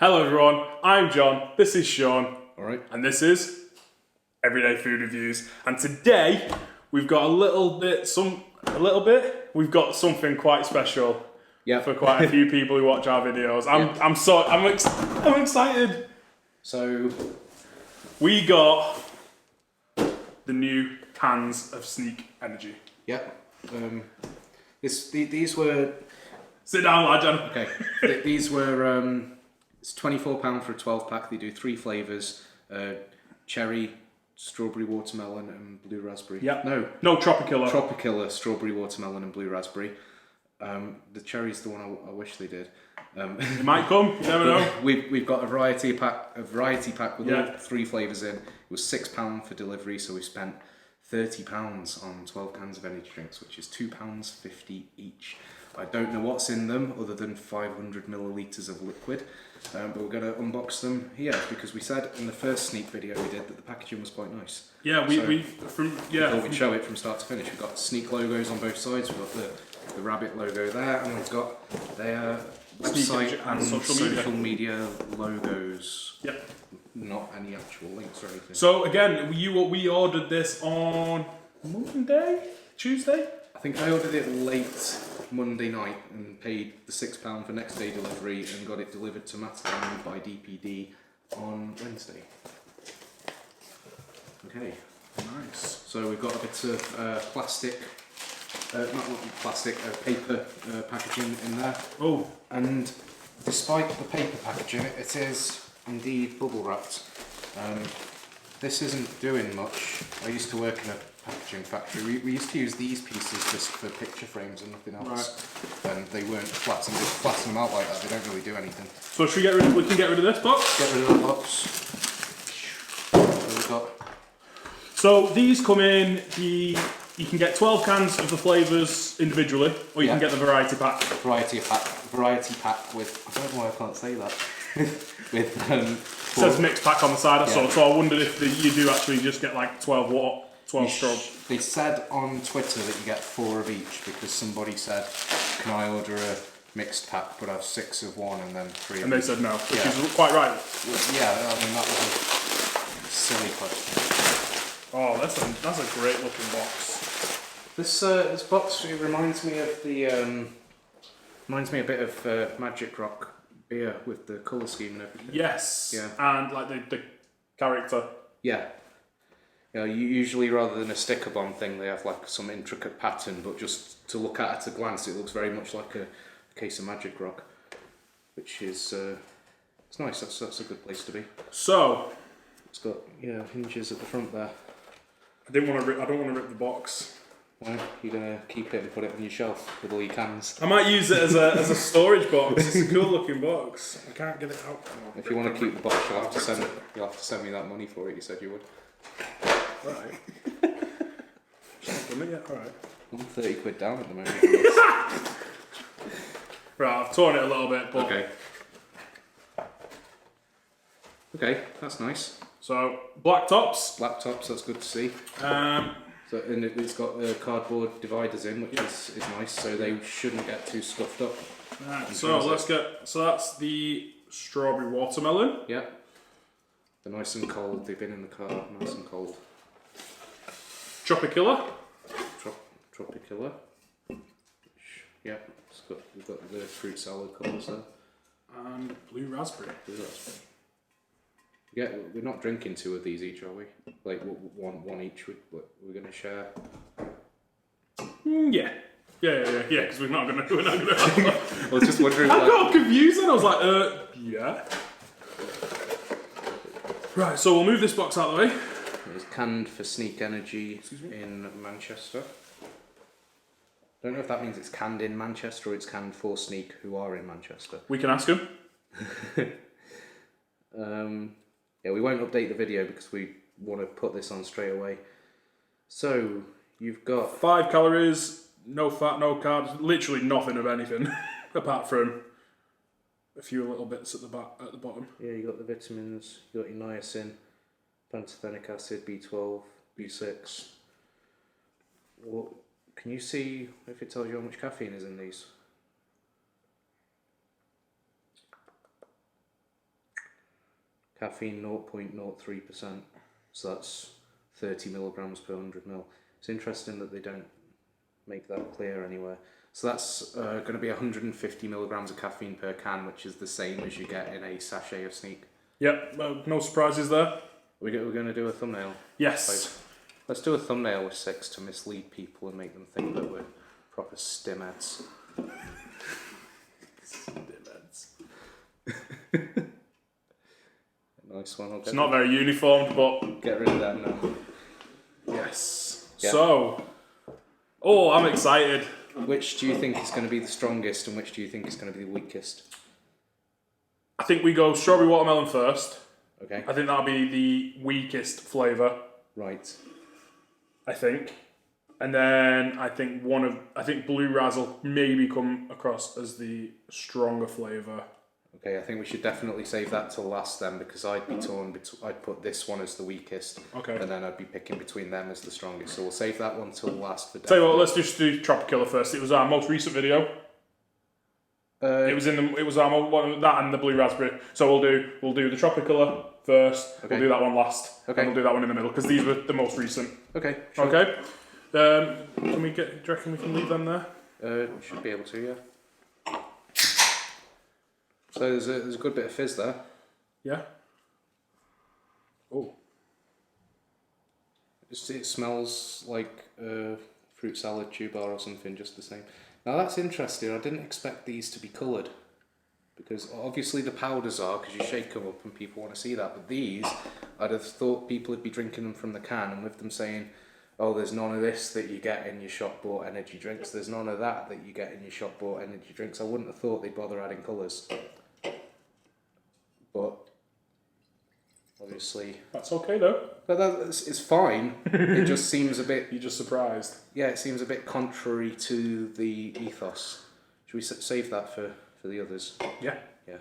Hello everyone, I'm John, this is Sean, Alright. and this is Everyday Food Reviews. And today we've got we've got something quite special for quite a few people who watch our videos. I'm excited. So we got the new cans of Sneak Energy. Yep. These were. Sit down, lad, John. Okay. These were. It's £24 for a 12-pack. They do 3 flavours: cherry, strawberry, watermelon, and blue raspberry. Yep. No, Tropikilla. Tropikilla, strawberry, watermelon, and blue raspberry. The cherry's the one I wish they did. It might come. You never know. We've got a variety pack with all 3 flavours in. It was £6 for delivery, so we spent £30 on 12 cans of energy drinks, which is £2.50 each. I don't know what's in them other than 500 millilitres of liquid, but we're going to unbox them here because we said in the first sneak video we did that the packaging was quite nice. Yeah, we thought we'd show it from start to finish. We've got sneak logos on both sides. We've got the rabbit logo there, and we've got their website and social media logos. Yep. Not any actual links or anything. So again, we ordered this on Tuesday. I think I ordered it late Monday night and paid the £6 for next day delivery and got it delivered to Mattland by DPD on Wednesday. Okay. Nice. So we've got a bit of paper packaging in there. Oh. And despite the paper packaging, it is indeed bubble wrapped. This isn't doing much. I used to work in a packaging factory. We used to use these pieces just for picture frames and nothing else. Right. And they weren't flat, and just flatten them out like that, they don't really do anything. So should we can get rid of this box? Get rid of that box. What we've got. So these come in you can get 12 cans of the flavours individually, or you can get the variety pack. Variety pack with, I don't know why I can't say that. With it says mixed pack on the side, so I wondered if you do actually just get like 12 straws. They said on Twitter that you get 4 of each because somebody said, can I order a mixed pack but have 6 of one and then 3 of each? And they said no, which is quite right. Yeah, I mean that was a silly question. Oh, that's a great looking box. This box reminds me of a bit of Magic Rock beer with the colour scheme and everything. Yes. Yeah. And like the character. Yeah. Yeah. Usually, rather than a sticker bomb thing, they have like some intricate pattern. But just to look at a glance, it looks very much like a case of Magic Rock, which is it's nice. That's a good place to be. So it's got hinges at the front there. I don't want to rip the box. Well, you're going to keep it and put it on your shelf with all your cans. I might use it as a storage box. It's a cool looking box. I can't get it out. If you want to keep the box, you'll have to send me that money for it. You said you would. Right. Just not done it yet. All right. I'm 30 quid down at the moment. Right, I've torn it a little bit, but okay, that's nice. So black tops. That's good to see. And it's got cardboard dividers in, which is nice, so they shouldn't get too scuffed up. Right, so that's the strawberry watermelon. Yeah. They're nice and cold. They've been in the car, nice and cold. Tropikilla. Tropikilla. Yeah, we've got the fruit salad colours there. And blue raspberry. Yeah, we're not drinking 2 of these each, are we? Like one each. We're going to share. Yeah, because we're not going to. I was just wondering. I got confused and I was like, yeah. Right, so we'll move this box out of the way. It's canned for Sneak Energy in Manchester. Don't know if that means it's canned in Manchester or it's canned for Sneak, who are in Manchester. We can ask them. Yeah, we won't update the video because we want to put this on straight away. So, you've got 5 calories, no fat, no carbs, literally nothing of anything, apart from a few little bits at the bottom. Yeah, you got the vitamins, you got your niacin, pantothenic acid, B12, B6. Well, can you see if it tells you how much caffeine is in these? caffeine 0.03%. So that's 30 milligrams per 100 ml. It's interesting that they don't make that clear anywhere. So that's going to be 150 milligrams of caffeine per can, which is the same as you get in a sachet of Sneak. Yep, no surprises there. We're going to do a thumbnail. Yes. Let's do a thumbnail with 6 to mislead people and make them think that we're proper stimheads. Stimheads. Nice one. It's not very uniformed, but... Get rid of that now. Yes. Yeah. So... Oh, I'm excited. Which do you think is going to be the strongest and which do you think is going to be the weakest? I think we go strawberry watermelon first. Okay. I think that'll be the weakest flavour. Right. I think. And then I think Blue Raz will maybe come across as the stronger flavour. Okay, I think we should definitely save that till last then, because I'd be torn. I'd put this one as the weakest, okay, and then I'd be picking between them as the strongest. So we'll save that one till last for. Tell you what, let's just do Tropikilla first. It was our most recent video. It was that and the blue raspberry. So we'll do the Tropikilla first. Okay. We'll do that one last. Okay. And we'll do that one in the middle because these were the most recent. Okay. Sure. Okay. Can we get? Do you reckon we can leave them there? Should be able to, yeah. So there's a good bit of fizz there. Yeah. Oh. It smells like fruit salad chew bar or something, just the same. Now that's interesting. I didn't expect these to be coloured, because obviously the powders are, because you shake them up and people want to see that. But these, I'd have thought people would be drinking them from the can, and with them saying, "Oh, there's none of this that you get in your shop bought energy drinks. There's none of that you get in your shop bought energy drinks." I wouldn't have thought they'd bother adding colours. But obviously that's okay though. But it's fine. It just seems a bit. You're just surprised. Yeah, it seems a bit contrary to the ethos. Should we save that for the others? Yeah. Yeah.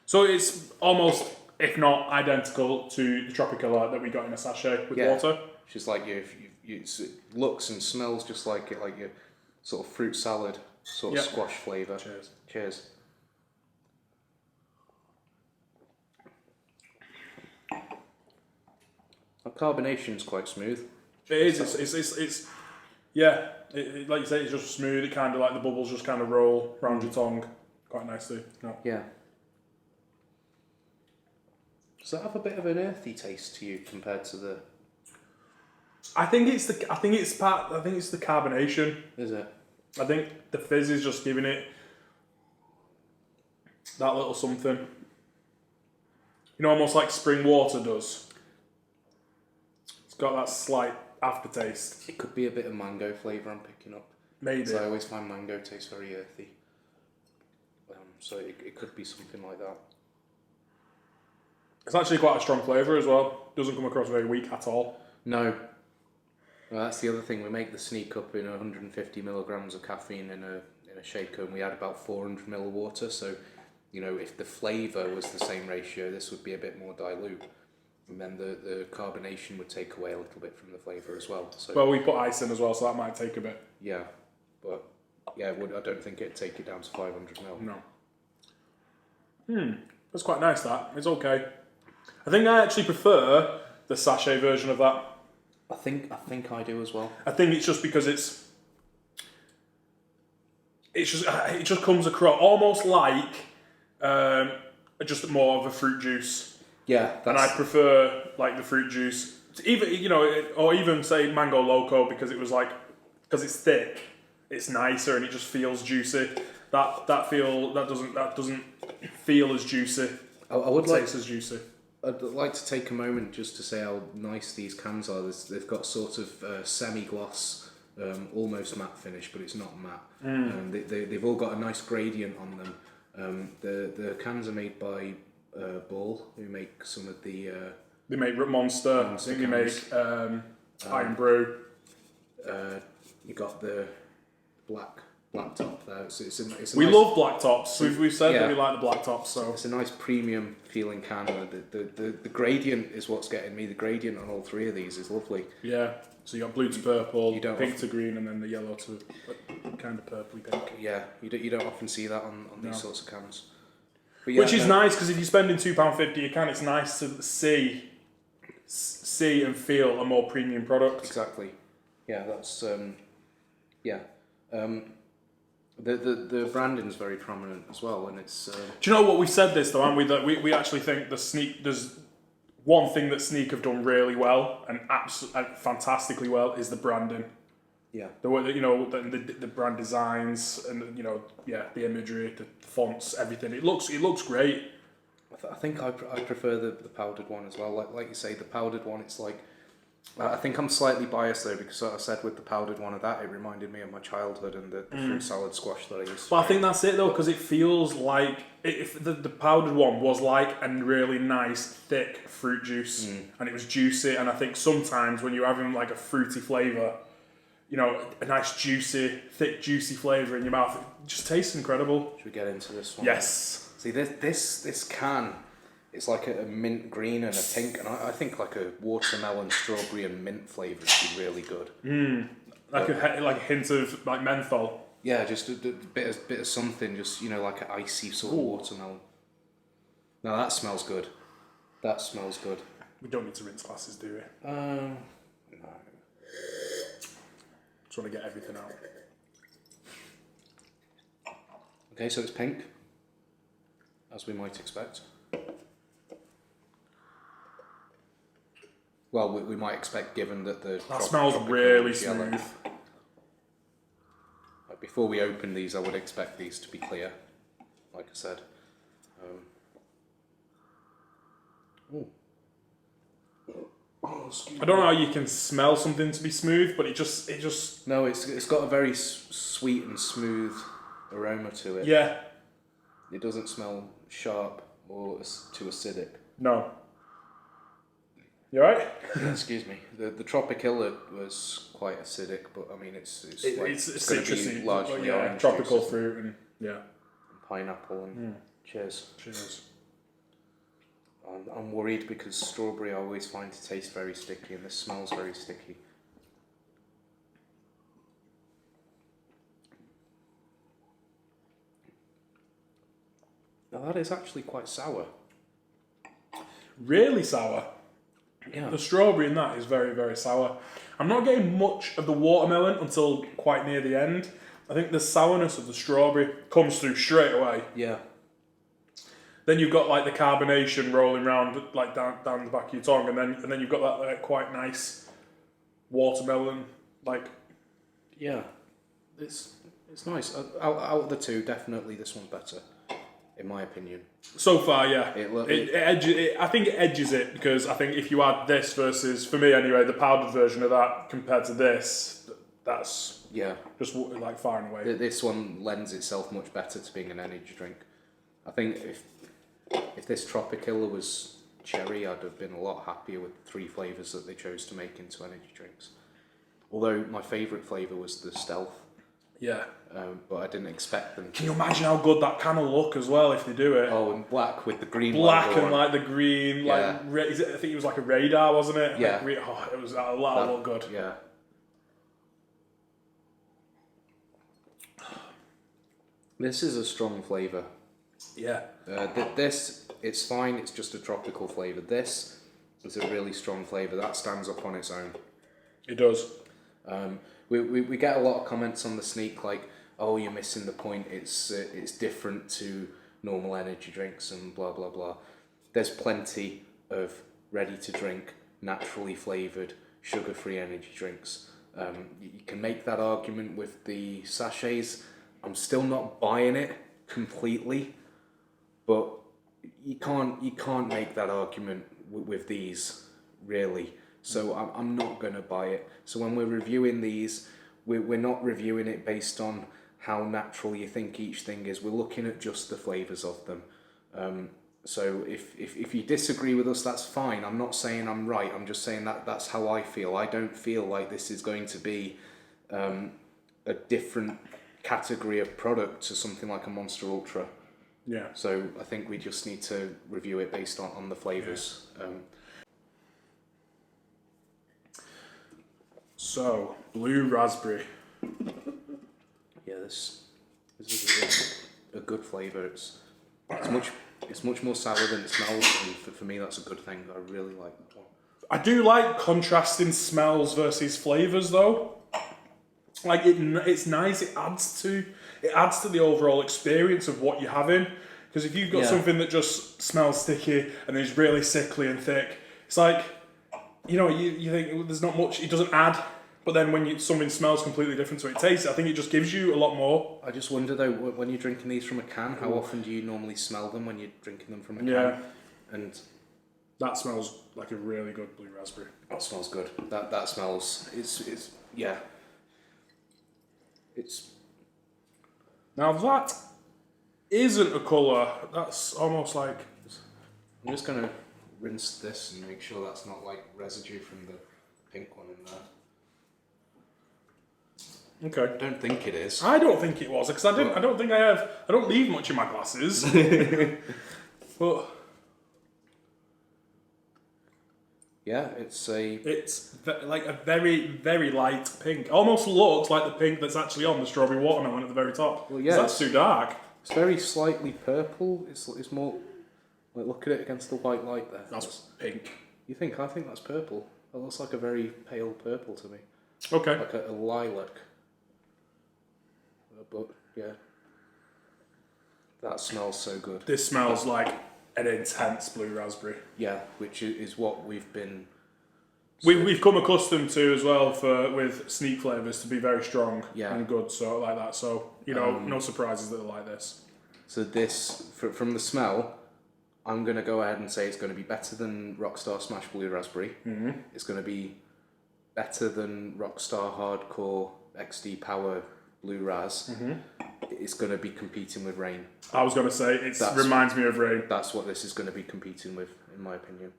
So it's almost, if not identical, to the Tropikilla that we got in a sachet with water. Which is like it looks and smells just like it, like your sort of fruit salad, sort of squash flavour. Cheers. Cheers. The carbonation's quite smooth. It is. It's yeah. Like you say, it's just smooth. It kind of like the bubbles just kind of roll around your tongue quite nicely. No. Yeah. Does that have a bit of an earthy taste to you compared to the? I think it's the carbonation. Is it? I think the fizz is just giving it that little something. You know, almost like spring water does. It's got that slight aftertaste. It could be a bit of mango flavour I'm picking up. Maybe. So I always find mango tastes very earthy. So it could be something like that. It's actually quite a strong flavour as well. Doesn't come across very weak at all. No. Well, that's the other thing. We make the Sneak up in 150 milligrams of caffeine in a shaker, and we add about 400 ml of water. So, you know, if the flavour was the same ratio, this would be a bit more dilute. And then the carbonation would take away a little bit from the flavour as well. So, well, we put ice in as well, so that might take a bit. Yeah, but yeah, I don't think it'd take it down to 500 ml. No. That's quite nice. That it's okay. I think I actually prefer the sachet version of that. I think I do as well. I think it's just because it just comes across almost like just more of a fruit juice. Yeah, and I prefer like the fruit juice, even or even say mango loco because it's thick, it's nicer and it just feels juicy. That doesn't feel as juicy. I would like taste as juicy. I'd like to take a moment just to say how nice these cans are. They've got sort of semi-gloss, almost matte finish, but it's not matte. They've all got a nice gradient on them. The cans are made by Ball, who make some of the... they make Monster I think they make Iron Brew. You got the black top there. We love black tops. We've said that we like the black tops. So it's a nice premium feeling can. The gradient is what's getting me. The gradient on all three of these is lovely. Yeah. So you got blue to purple, pink to green, and then the yellow to kind of purpley pink. Yeah. You don't often see that on these sorts of cans. Which is nice because if you're spending £2.50 a can, it's nice to see and feel a more premium product. Exactly. Yeah, that's the branding's very prominent as well, and it's. Do you know what, we said this though, haven't we? That we actually think there's one thing that Sneak have done really well and fantastically well is the branding. Yeah. The way that, the brand designs and the imagery, the fonts, everything. It looks great. I think I prefer the powdered one as well. Like you say, the powdered one. It's like I think I'm slightly biased though because I said with the powdered one of that, it reminded me of my childhood and the fruit salad squash that I used. But I think that's it though, because it feels like if the powdered one was like a really nice thick fruit juice and it was juicy, and I think sometimes when you're having like a fruity flavour, a nice juicy, thick juicy flavour in your mouth, it just tastes incredible. Should we get into this one? Yes. See this can, it's like a mint green and a pink, and I think like a watermelon, strawberry, and mint flavour would be really good. Like a hint of like menthol. Yeah, just a bit of something, just like an icy sort of watermelon. Now that smells good. That smells good. We don't need to rinse glasses, do we? No. Just want to get everything out. Okay, so it's pink, as we might expect. Well, we might expect, given that that smells really smooth. Like before we open these, I would expect these to be clear, like I said. I don't know how you can smell something to be smooth, but it just. No, it's got a very sweet and smooth aroma to it. Yeah. It doesn't smell sharp or too acidic. No. You alright? Excuse me. The Tropikilla was quite acidic, but I mean it's citrusy, largely orange tropical juice fruit and pineapple and cheers. Cheers. I'm worried because strawberry I always find to taste very sticky, and this smells very sticky. Now that is actually quite sour. Really sour. Yeah. The strawberry in that is very, very sour. I'm not getting much of the watermelon until quite near the end. I think the sourness of the strawberry comes through straight away. Yeah. Then you've got like the carbonation rolling around like down the back of your tongue, and then you've got that like, quite nice watermelon like. Yeah, it's nice. Out of the two, definitely this one's better, in my opinion. So far, yeah. I think it edges it, because I think if you add this versus, for me anyway, the powdered version of that compared to this, that's just like far and away. This one lends itself much better to being an energy drink. I think if this Tropikilla was cherry, I'd have been a lot happier with the 3 flavours that they chose to make into energy drinks. Although my favourite flavour was the Stealth. Yeah. But I didn't expect them to. Can you imagine how good that can look as well if they do it? Oh, and black with the green. Black and like the green, like I think it was like a radar, wasn't it? Yeah. Like, it was a lot look good. Yeah. This is a strong flavour. Yeah. This, it's fine, it's just a tropical flavour. This is a really strong flavour. That stands up on its own. It does. We get a lot of comments on the Sneak like, oh, you're missing the point, it's different to normal energy drinks and blah, blah, blah. There's plenty of ready-to-drink, naturally flavoured, sugar-free energy drinks. You can make that argument with the sachets. I'm still not buying it completely, but you can't make that argument with these, really. So I'm not going to buy it. So when we're reviewing these, we're not reviewing it based on how natural you think each thing is. We're looking at just the flavours of them. So if you disagree with us, that's fine. I'm not saying I'm right. I'm just saying that's how I feel. I don't feel like this is going to be a different category of product to something like a Monster Ultra. Yeah. So I think we just need to review it based on the flavours. Yeah. So, blue raspberry. Yeah, this is a good flavour. It's much It's much more sour than it smells, and for me that's a good thing. I really like that one. I do like contrasting smells versus flavours though. Like it's nice. It adds to the overall experience of what you're having. Because if you've got something that just smells sticky and is really sickly and thick, it's like, you know, you think there's not much. It doesn't add. But then when something smells completely different to what it tastes, I think it just gives you a lot more. I just wonder though, when you're drinking these from a can, how often do you normally smell them when you're drinking them from a can? Yeah. And that smells like a really good blue raspberry. That smells good. That smells. It's yeah. It's. Now that isn't a colour. That's almost like. I'm just gonna rinse this and make sure that's not like residue from the pink one in there. Okay. I don't think it is. I don't think it was because I don't think I have. I don't leave much in my glasses. But yeah, it's like a very, very light pink. Almost looks like the pink that's actually on the strawberry watermelon at the very top. Well, yeah, that's too dark. It's very slightly purple. It's more like, look at it against the white light there. That's pink. You think? I think that's purple. It looks like a very pale purple to me. Okay. Like a lilac. But yeah, that smells so good. This smells like an intense blue raspberry. Yeah, which is what we've been. We've come accustomed to as well with sneak flavours to be very strong and good, so like that. So you know, no surprises that they're like this. So this, from the smell, I'm gonna go ahead and say it's going to be better than Rockstar Smash Blue Raspberry. Mm-hmm. It's going to be better than Rockstar Hardcore XD Power Blue Raz. Mm-hmm. It's going to be competing with Rain. I was going to say it reminds me of Rain. That's what this is going to be competing with, in my opinion.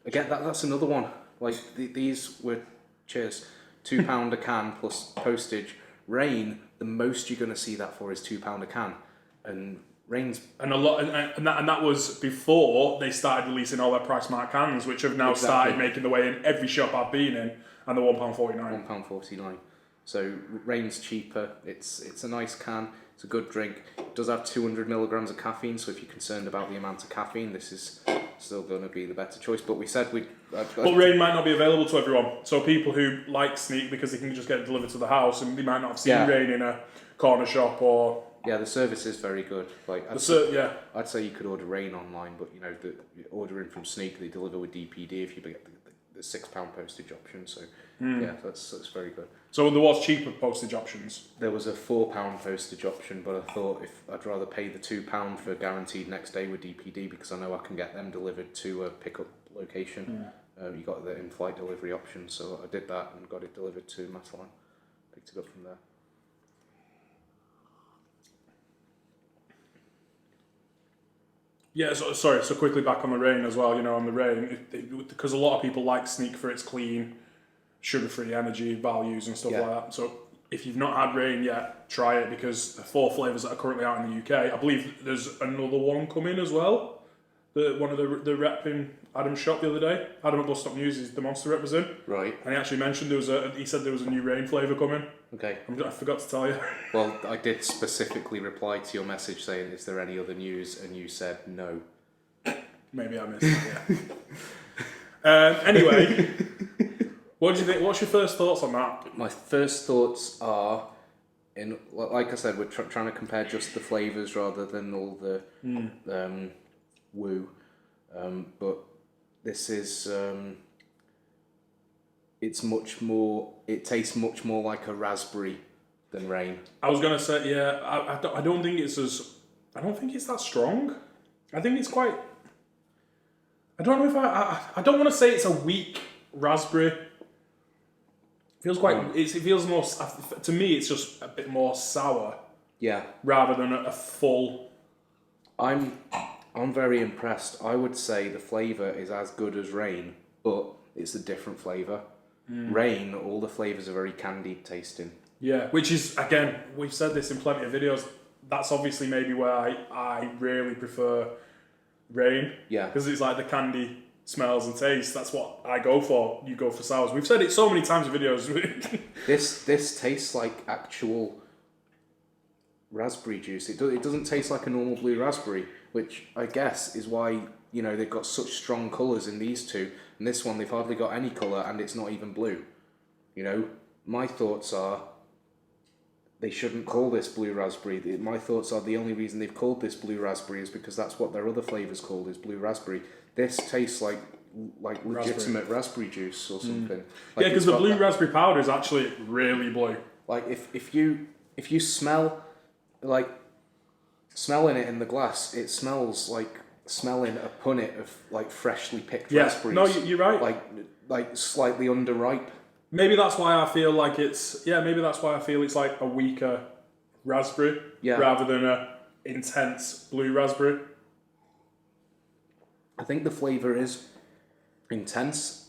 Again, that's another one. Like these were, cheers, £2 a can plus postage. Rain, the most you're going to see that for is £2 a can, and Rain's and a lot, and that was before they started releasing all their price mark cans, which have now started making the way in every shop I've been in, and they're £1.49. £1.49. So Rain's cheaper. It's a nice can. It's a good drink. It does have 200 milligrams of caffeine. So if you're concerned about the amount of caffeine, this is still going to be the better choice. But we said we. But Rain might not be available to everyone. So people who like Sneak because they can just get it delivered to the house, and they might not have seen Rain in a corner shop or. Yeah, the service is very good. Like I'd say you could order Rain online, but you know, ordering from Sneak, they deliver with DPD if you get the £6 postage option. So yeah, that's very good. So there was cheaper postage options. There was a £4 postage option, but I thought I'd rather pay the £2 for guaranteed next day with DPD because I know I can get them delivered to a pickup location. You got the in-flight delivery option, so I did that and got it delivered to Massline. Picked it up from there. Yeah, so quickly back on the Rain as well, you know, on the Rain, because a lot of people like Sneak for its clean, sugar-free energy values and stuff like that. So if you've not had Rain yet, try it because the 4 flavours that are currently out in the UK, I believe there's another one coming as well. One of the rep in Adam's shop the other day, Adam at Bus Stop News, the Monster rep was in. Right. And he actually mentioned he said there was a new Rain flavour coming. Okay. I forgot to tell you. Well, I did specifically reply to your message saying, is there any other news? And you said no. Maybe I missed it, yeah. Anyway, what do you think? What's your first thoughts on that? My first thoughts are, like I said, we're trying to compare just the flavours rather than all the woo. But this is, it's much more, it tastes much more like a raspberry than Rain. I was going to say, yeah, I don't think it's that strong. I think it's quite, I don't know if I don't want to say it's a weak raspberry. It feels quite, it feels more, to me it's just a bit more sour. Yeah. Rather than a full. I'm very impressed. I would say the flavour is as good as Rain, but it's a different flavour. Rain, all the flavours are very candied tasting. Yeah, which is, again, we've said this in plenty of videos, that's obviously maybe where I really prefer Rain. Yeah. Because it's like the candy smells and tastes. That's what I go for. You go for sours. We've said it so many times in videos. This tastes like actual raspberry juice. It doesn't taste like a normal blue raspberry. which I guess is why, you know, they've got such strong colours in these two. And this one, they've hardly got any colour, and it's not even blue. You know, my thoughts are they shouldn't call this blue raspberry. My thoughts are the only reason they've called this blue raspberry is because that's what their other flavour's called, is blue raspberry. This tastes like legitimate raspberry juice or something. Like, yeah, because the blue raspberry powder is actually really blue. Like if you smell, like, smelling it in the glass, it smells like smelling a punnet of like freshly picked raspberries. No, you're right. Like slightly underripe. Maybe that's why I feel like it's like a weaker raspberry rather than a intense blue raspberry. I think the flavour is intense.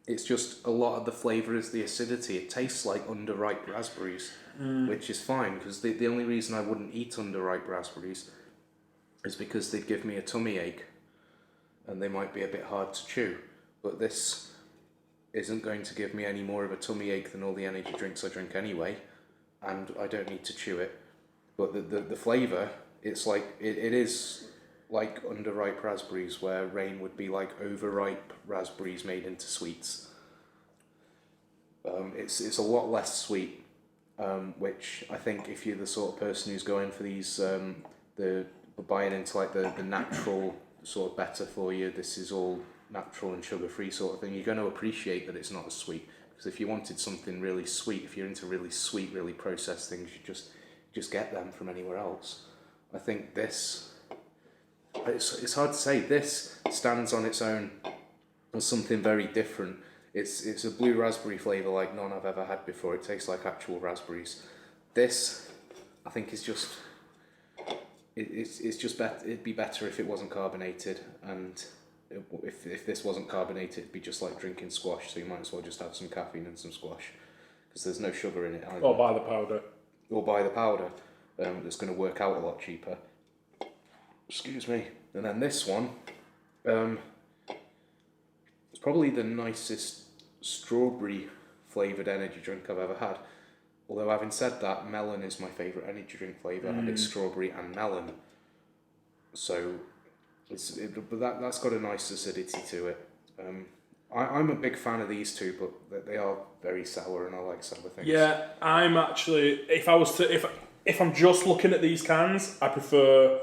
It's just a lot of the flavour is the acidity. It tastes like underripe raspberries, which is fine, because the only reason I wouldn't eat underripe raspberries is because they'd give me a tummy ache and they might be a bit hard to chew. But this isn't going to give me any more of a tummy ache than all the energy drinks I drink anyway, and I don't need to chew it. But the flavour, it's like, it is like underripe raspberries, where Rain would be like overripe raspberries made into sweets. It's a lot less sweet, which I think if you're the sort of person who's going for these, buying into like the natural sort of better for you, this is all natural and sugar-free sort of thing, you're going to appreciate that it's not as sweet. Because if you wanted something really sweet, if you're into really sweet, really processed things, you just get them from anywhere else. I think this, it's hard to say, this stands on its own as something very different. It's a blue raspberry flavour like none I've ever had before. It tastes like actual raspberries. This, I think, is just, it's just better. It'd be better if it wasn't carbonated, and if this wasn't carbonated, it'd be just like drinking squash. So you might as well just have some caffeine and some squash, because there's no sugar in it either. Or buy the powder. That's going to work out a lot cheaper. Excuse me. And then this one, it's probably the nicest strawberry flavoured energy drink I've ever had. Although, having said that, melon is my favourite energy drink flavour, and it's strawberry and melon. So, but that's got a nice acidity to it. I'm a big fan of these two, but they are very sour, and I like sour things. Yeah, I'm actually, if I'm just looking at these cans, I prefer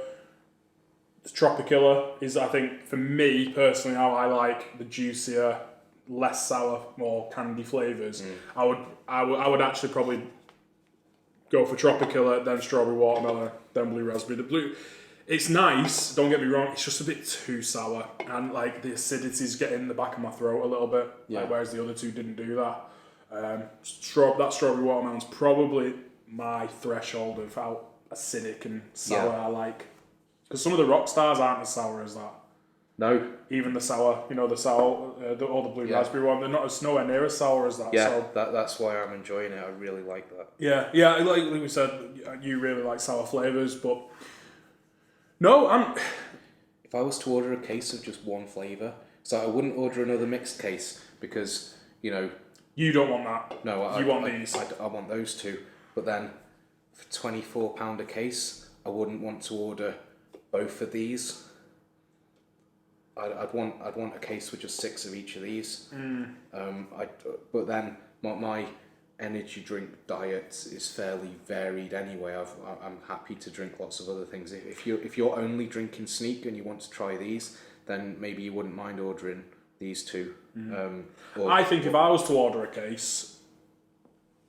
the Tropikilla. Is, I think, for me personally, how I like the juicier, less sour, more candy flavours. I would actually probably go for Tropikilla, then strawberry watermelon, then blue raspberry. The blue, it's nice, don't get me wrong, it's just a bit too sour, and like the acidity's getting in the back of my throat a little bit, like, whereas the other two didn't do that. That strawberry watermelon's probably my threshold of how acidic and sour I like. Because some of the rock stars aren't as sour as that. No. Even the sour, or the blue raspberry one, they're nowhere near as sour as that. Yeah, so. That's why I'm enjoying it. I really like that. Yeah, like we said, you really like sour flavours, but no, if I was to order a case of just one flavour, so I wouldn't order another mixed case, because, you don't want that. No, you want these. I want those two. But then, for £24 a case, I wouldn't want to order both of these. I'd want a case with just 6 of each of these. But then my energy drink diet is fairly varied anyway. I'm happy to drink lots of other things. If you're only drinking Sneak and you want to try these, then maybe you wouldn't mind ordering these two. I think if I was to order a case,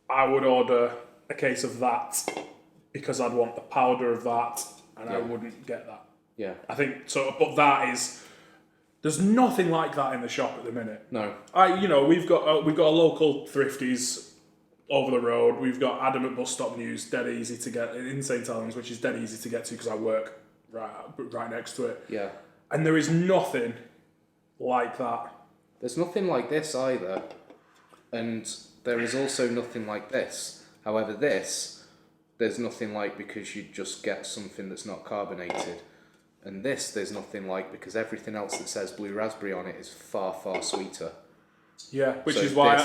I would order a case of that, because I'd want the powder of that, and I wouldn't get that. Yeah. I think so, but there's nothing like that in the shop at the minute. No. We've got a local Thrifties over the road. We've got Adam at Bus Stop News, dead easy to get in St Helens, which is dead easy to get to because I work right next to it. Yeah. And there is nothing like that. There's nothing like this either, and there is also nothing like this. However, there's nothing like, because you just get something that's not carbonated. And there's nothing like, because everything else that says blue raspberry on it is far, far sweeter. Yeah, which is why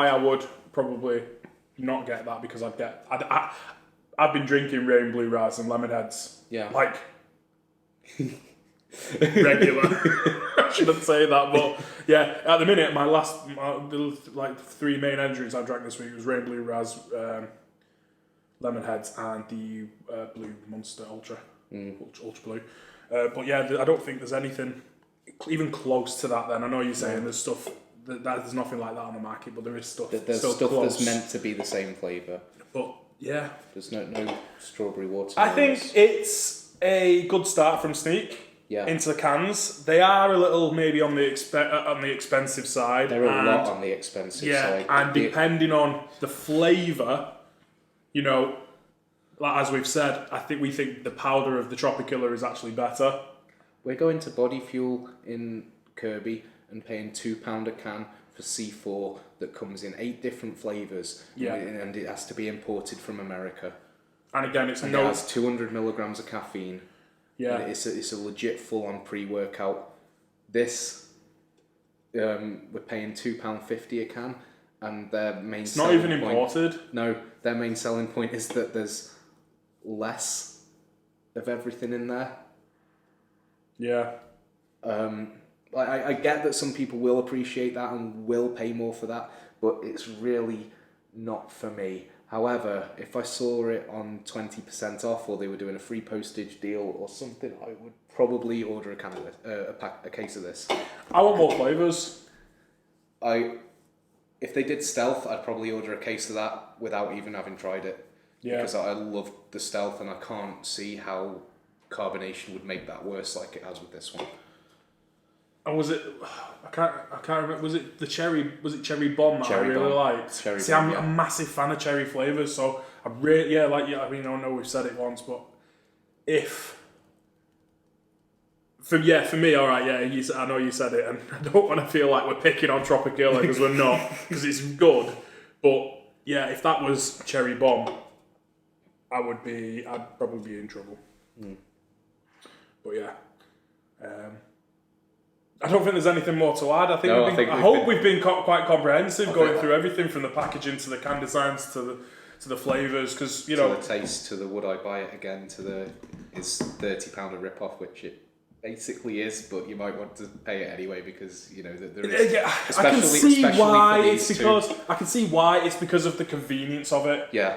I would probably not get that, because I've been drinking Rain Blue Raz and Lemon Heads. Yeah. Like regular. I shouldn't say that, but yeah, at the minute, the 3 main energy drinks I drank this week was Rain Blue Raz, Lemon Heads, and the Blue Monster Ultra, Ultra Blue. But yeah, I don't think there's anything even close to that. Then I know you're saying there's stuff there's nothing like that on the market, but there is stuff. There's still stuff close. that's meant to be the same flavour. But yeah, there's no strawberry water. I think it's a good start from Sneak. Yeah. Into the cans. They are a little maybe on the expensive side. They're a lot on the expensive side. Yeah, and depending on the flavour, like as we've said, we think the powder of the Tropikilla is actually better. We're going to Body Fuel in Kirby and paying £2 a can for C4 that comes in 8 different flavours. Yeah. And it has to be imported from America. And again, it has 200 milligrams of caffeine. Yeah. And it's a legit full-on pre-workout. This, we're paying £2.50 a can, and their main It's not even imported. No, their main selling point is that there's less of everything in there. Yeah. I get that some people will appreciate that and will pay more for that, but it's really not for me. However, if I saw it on 20% off, or they were doing a free postage deal or something, I would probably order a can of this, a case of this. I want more flavours. If they did Stealth, I'd probably order a case of that without even having tried it. Yeah. Because I love the Stealth, and I can't see how carbonation would make that worse like it has with this one. And was it? I can't remember. Was it the cherry? Was it cherry bomb that I really liked? I'm a massive fan of cherry flavors, so I really I know we've said it once, but for me, all right, yeah. I know you said it, and I don't want to feel like we're picking on Tropikilla because we're not, because it's good. But yeah, if that was cherry bomb, I'd probably be in trouble. But yeah. I don't think there's anything more to add. I hope we've been quite comprehensive going through everything from the packaging to the can designs to the flavours, because to the taste, to the would I buy it again, to the is £30 a rip off, which it basically is, but you might want to pay it anyway because there is. Yeah, I can see why it's because of the convenience of it. Yeah.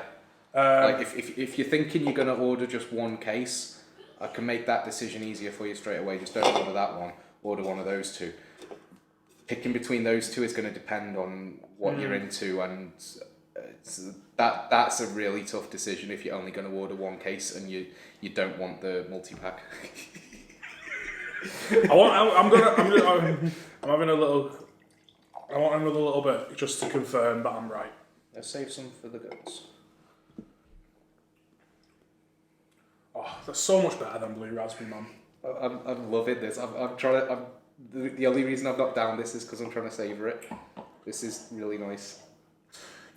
Like if you're thinking you're going to order just one case, I can make that decision easier for you straight away. Just don't order that one. Order one of those two. Picking between those two is going to depend on what you're into, and that's a really tough decision if you're only going to order one case and you don't want the multi-pack. I want another little bit just to confirm that I'm right. Let's save some for the goats. Oh, that's so much better than Blue Raspberry, man. I'm loving this. The only reason I've not down this is because I'm trying to savour it. This is really nice.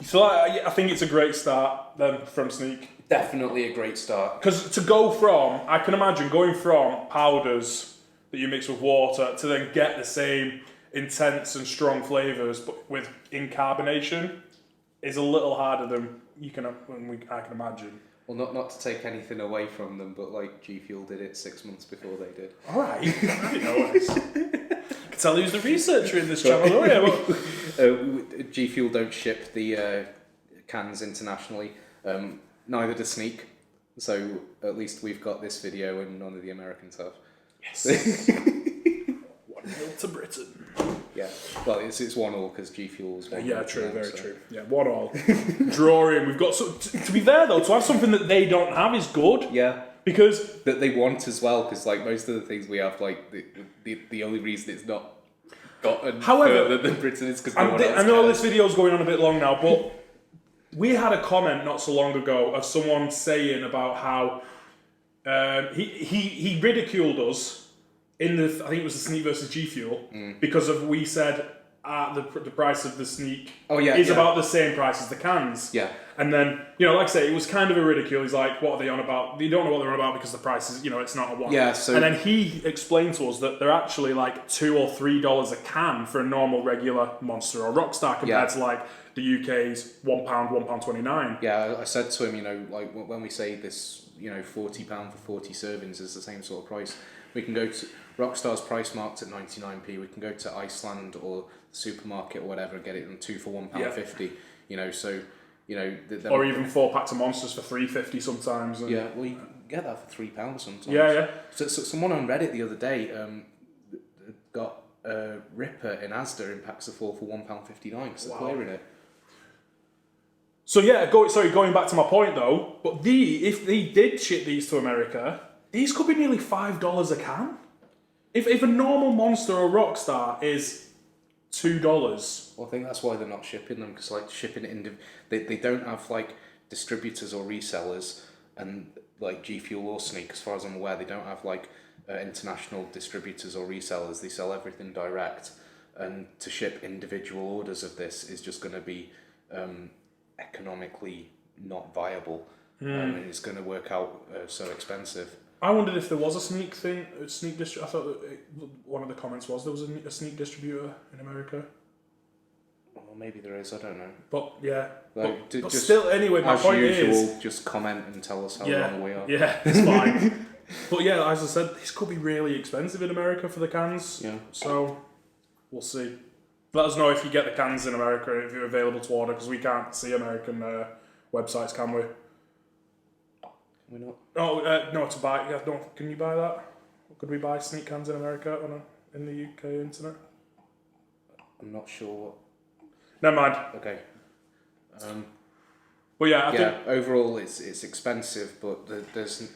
So I think it's a great start then from Sneak. Definitely a great start. Because I can imagine going from powders that you mix with water to then get the same intense and strong flavours, but with carbonation, is a little harder than I can imagine. Well, not to take anything away from them, but like G Fuel did it 6 months before they did. All right, I didn't know this. I can tell who's the researcher in this channel. G Fuel don't ship the cans internationally. Neither does Sneak. So at least we've got this video, and none of the Americans have. Yes. 1-0 to Britain. Yeah, well, it's 1-1 because G Fuel's 1-1. Yeah, true, very true. Yeah, 1-1. Drawing. We've got to be fair though, to have something that they don't have is good. Yeah, because that they want as well. Because like most of the things we have, like the only reason it's not gotten further than Britain is because no one else I know cares. this video's going on a bit long now, but we had a comment not so long ago of someone saying about how he ridiculed us. I think it was the Sneak versus G Fuel because we said the price of the Sneak is about the same price as the cans. Yeah. And then, like I say, it was kind of a ridicule. He's like, what are they on about? You don't know what they're on about because the price is, it's not a one. Yeah, so... And then he explained to us that they're actually like $2 or $3 a can for a normal regular Monster or Rockstar compared to like the UK's £1, £1.29. Yeah, I said to him, like when we say this, £40 for 40 servings is the same sort of price. We can go to Rockstar's price marked at 99p. We can go to Iceland or the supermarket or whatever and get it on 2 for £1.50. You know, so you know. Or even 4 packs of Monsters for £3.50 sometimes. Yeah, well, you can get that for £3 sometimes. Yeah. So someone on Reddit the other day got a Ripper in Asda in packs of 4 for £1.59 because they're clearing it. So yeah, going back to my point though, but if they did ship these to America, these could be nearly $5 a can. If a normal Monster or Rockstar is $2. Well, I think that's why they're not shipping them, because like shipping it they don't have like distributors or resellers, and like G Fuel or Sneak, as far as I'm aware, they don't have like international distributors or resellers. They sell everything direct, and to ship individual orders of this is just going to be economically not viable, and it's going to work out so expensive. I wondered if there was a Sneak thing, I thought one of the comments was there was a Sneak distributor in America. Well, maybe there is, I don't know. But yeah, like, but still, anyway, my point is... just comment and tell us how wrong we are. Yeah, it's fine. But yeah, as I said, this could be really expensive in America for the cans. Yeah. So, we'll see. Let us know if you get the cans in America, if you're available to order, because we can't see American websites, can we? Can we not? Oh, no, to buy. Yeah, can you buy that? Could we buy Sneak cans in America in the UK internet? I'm not sure. Never mind. Okay. Well, yeah, I think overall it's expensive, but there's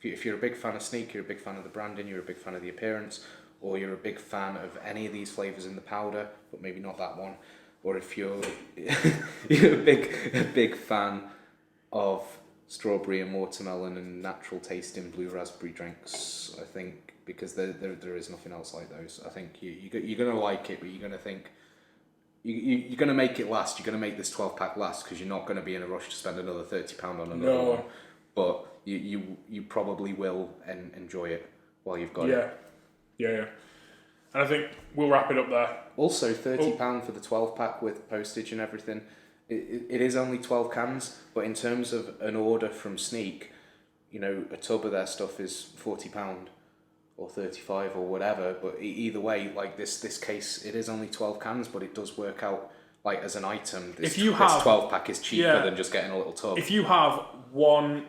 if you're a big fan of Sneak, you're a big fan of the branding, you're a big fan of the appearance, or you're a big fan of any of these flavours in the powder, but maybe not that one, or if you're a big fan of strawberry and watermelon and natural tasting blue raspberry drinks, I think, because there is nothing else like those. I think you're gonna like it, but you're gonna think you're gonna make it last. You're gonna make this 12-pack last because you're not gonna be in a rush to spend another £30 on another one. But you probably will enjoy it while you've got it. Yeah. And I think we'll wrap it up there. Also, £30 for the 12-pack with postage and everything. It is only 12 cans, but in terms of an order from Sneak, you know, a tub of their stuff is £40 or 35 or whatever. But either way, like this case, it is only 12 cans, but it does work out like as an item. This 12-pack is cheaper than just getting a little tub. If you have one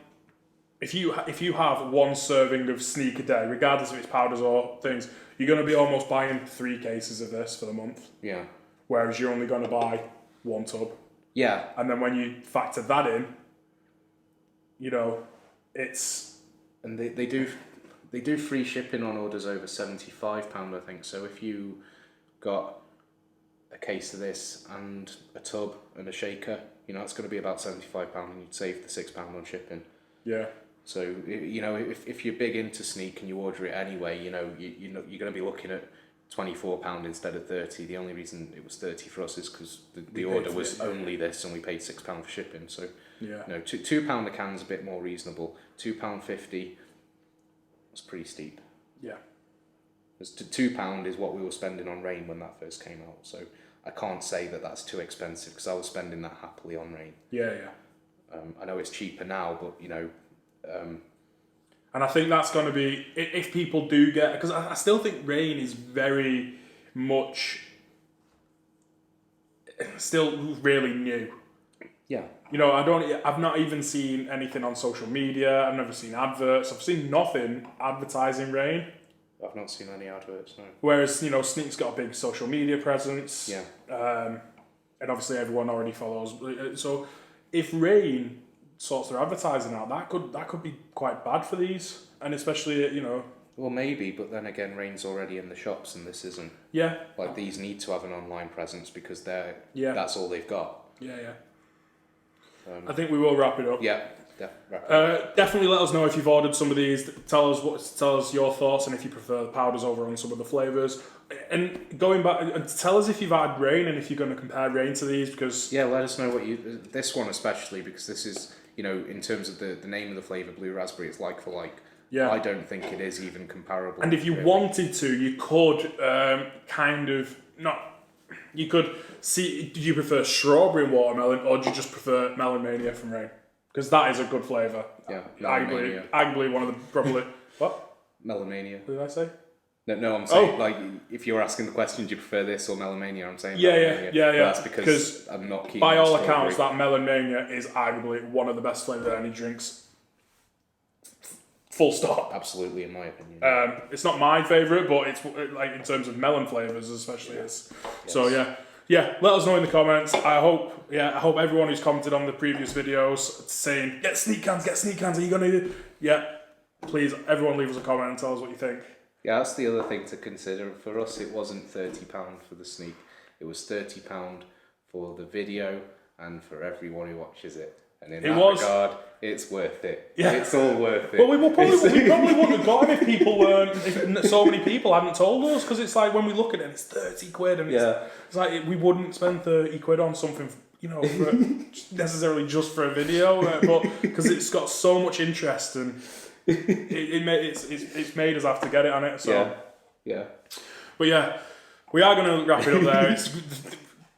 serving of Sneak a day, regardless if it's powders or things, you're going to be almost buying 3 cases of this for the month. Yeah. Whereas you're only going to buy 1 tub. Yeah. And then when you factor that in, you know, it's... And they do free shipping on orders over £75, I think. So if you got a case of this and a tub and a shaker, you know, it's going to be about £75 and you'd save the £6 on shipping. Yeah. So, you know, if you're big into Sneak and you order it anyway, you know, you're going to be looking at £24 instead of £30. The only reason it was £30 for us is because the order was only this, and we paid £6 for shipping. So, you know, £2 a can's a bit more reasonable. £2.50 was pretty steep. Yeah. Because £2 is what we were spending on Rain when that first came out. So I can't say that that's too expensive because I was spending that happily on Rain. Yeah. I know it's cheaper now, but you know. And I think that's going to be, if people do get, because I still think Rain is very much still really new. Yeah. You know, I've not even seen anything on social media. I've never seen adverts. I've seen nothing advertising Rain. I've not seen any adverts, no. Whereas, you know, Sneak's got a big social media presence. Yeah. And obviously everyone already follows. So if Rain sorts their advertising out, that could be quite bad for these, and especially, you know. Well, maybe, but then again, Rain's already in the shops, and this isn't. Yeah. Like these need to have an online presence because that's all they've got. Yeah. I think we will wrap it up. Yeah. Definitely let us know if you've ordered some of these. Tell us your thoughts, and if you prefer the powders over on some of the flavours. And going back, tell us if you've had Rain and if you're going to compare Rain to these, because let us know what this one especially, because this is, you know, in terms of the name of the flavour, blue raspberry, it's like for like. Yeah. I don't think it is even comparable. And if you wanted to, you could you could see, do you prefer strawberry and watermelon, or do you just prefer Melon Mania from Rain? Because that is a good flavour. Yeah, arguably one of the probably what? Melomania. What did I say? No, I'm saying, like, if you're asking the question, do you prefer this or Melomania? I'm saying yeah. But that's because I'm not keen by on all strawberry. accounts, that Melon Mania is arguably one of the best flavoured energy drinks. Full stop. Absolutely, in my opinion. It's not my favourite, but it's like in terms of melon flavours, especially. Yes. So yeah. Let us know in the comments. I hope everyone who's commented on the previous videos saying get sneak cans. Are you gonna? Yeah. Please, everyone, leave us a comment and tell us what you think. Yeah, that's the other thing to consider. For us, it wasn't £30 for the sneak. It was £30 for the video and for everyone who watches it. And in that regard, it's worth it. Yeah. It's all worth it. But we probably wouldn't have got it if people weren't, if so many people hadn't told us, because it's like when we look at it, it's 30 quid, and it's like we wouldn't spend 30 quid on something, for, necessarily just for a video, but because it's got so much interest and it's made us have to get it on it. So yeah. But yeah, we are going to wrap it up there. It's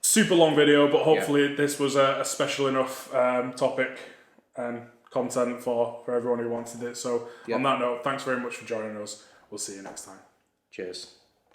super long video, but hopefully this was a special enough topic and content for everyone who wanted it. So on that note, thanks very much for joining us. We'll see you next time. Cheers.